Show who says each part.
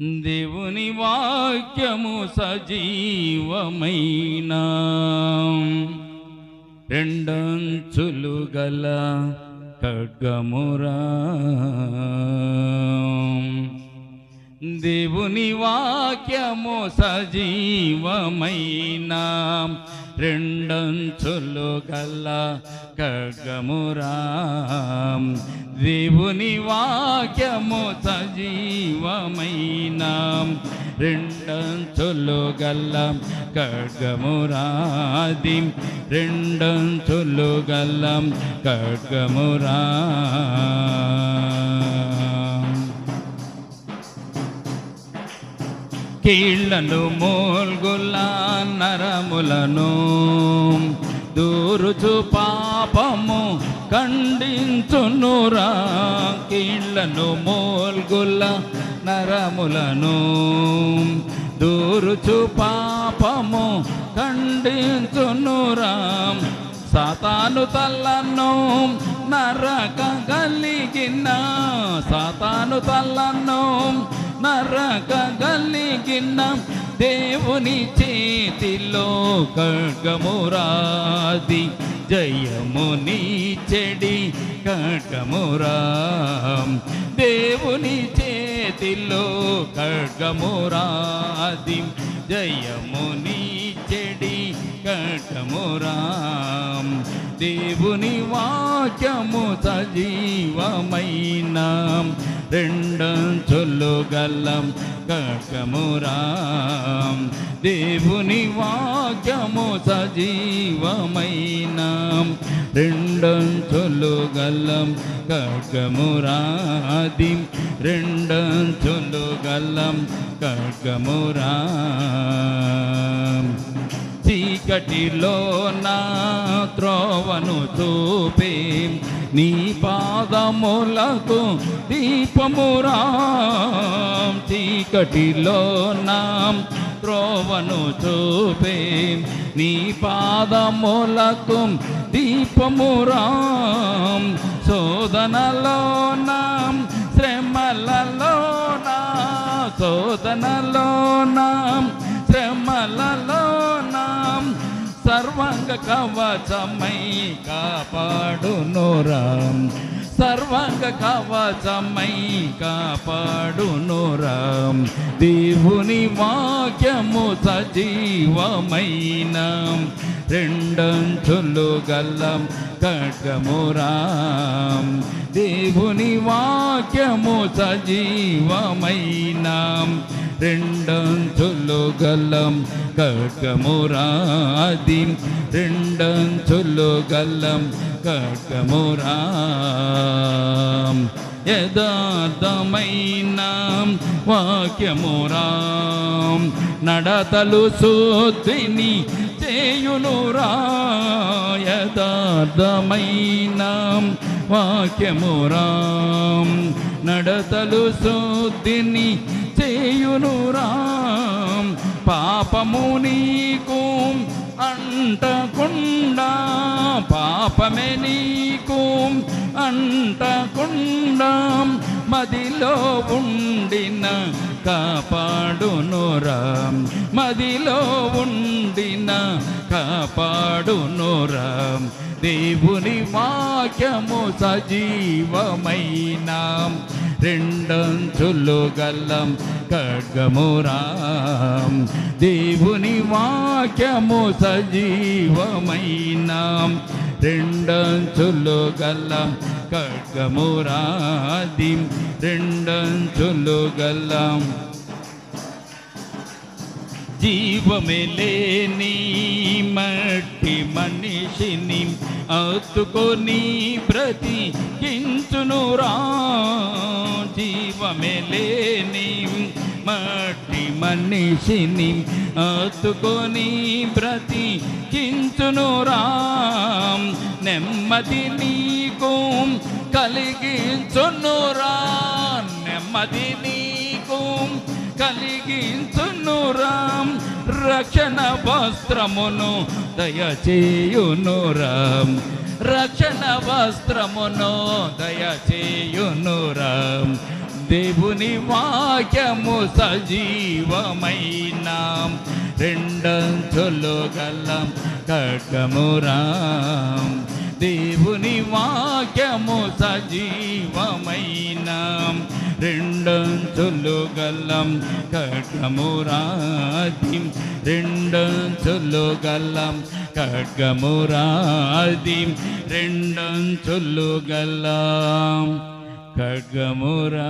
Speaker 1: దేవుని వాక్యము సజీవమైన రెండంచులు గల ఖడ్గమురా. దేవుని వాక్యము సజీవమైన రెండంచులు గల ఖడ్గమురా. దేవుని వాక్యము సజీవమైన రెండంచులు గల ఖడ్గమురా. రెండంచులు గల ఖడ్గమురా. కీళ్లను మూల్గుల నరములను దూరుచు పాపము ఖండించునురా. కీళ్లను మూల్గుల నరములను దూరుచు పాపము ఖండించునురా. సాతాను తలను నరక కలిగిన సాతాను తలను నరక కలిగిన దేవుని చేతిలో ఖడ్గమురాది జయముని చెడి ఖడ్గమురా. దేవుని చేతిలో ఖడ్గమురాది జయముని చెడి ఖడ్గమురా. దేవుని వాక్యము సజీవమైన రెండంచులు గల ఖడ్గమురా. దేవుని వాక్యము సజీవమైన రెండంచులు గల ఖడ్గమురా. రెండంచులు గల ఖడ్గమురా. చీకటిలో నా త్రోవను చూపే నీ పాదములకు దీపమురా. చీకటిలో నా త్రోవను చూపే నీ పాదములకు దీపమురా. శోధనలో నా శ్రమలలో నా శోధనలో నా శ్రమలలో నా సర్వాంగ కవచమై కాపాడునురా. సర్వాంగ కవచమై కాపాడునురా. దేవుని వాక్యము సజీవమైన రెండంచులు గల ఖడ్గమురా. దేవుని వాక్యము సజీవమైన రెండంచులు గల ఖడ్గమురా. రెండంచులు గల ఖడ్గమురా. యథార్థమైన వాక్యమురా నడతలు శుద్ధిని చేయునురా. యథార్థమైన వాక్యమురా నడతలు శుద్ధిని చేయునురా. పాపము నీకు అంటకుండా పాపమే నీకు అంటకుండా మదిలో ఉండిన కాపాడునురా. మదిలో ఉండిన కాపాడునురా. దేవుని వాక్యము సజీవమైన రెండంచులు గల ఖడ్గమురా. దేవుని వాక్యము సజీవమైన రెండంచులు గల ఖడ్గమురా. రెండంచులు గల జీవమే లేని మట్టి మనిషిని అతుకొని బ్రతికించునురా. జీవమే లేని మట్టి మనిషిని అతుకొని బ్రతికించునురా. నెమ్మది నీకు కలిగించునురా. నెమ్మది నీకు కలిగించునురా. రక్షణ వస్త్రమును దయచేయునురా. రక్షణ వస్త్రమును దయచేయునురా. దేవుని వాక్యము సజీవమైన రెండంచులు గల ఖడ్గమురా దేవుని వాక్యము సజీవమైన రెండంచులు గల ఖడ్గమురాది రెండంచులు గల ఖడ్గమురాది రెండంచులు గల ఖడ్గమురా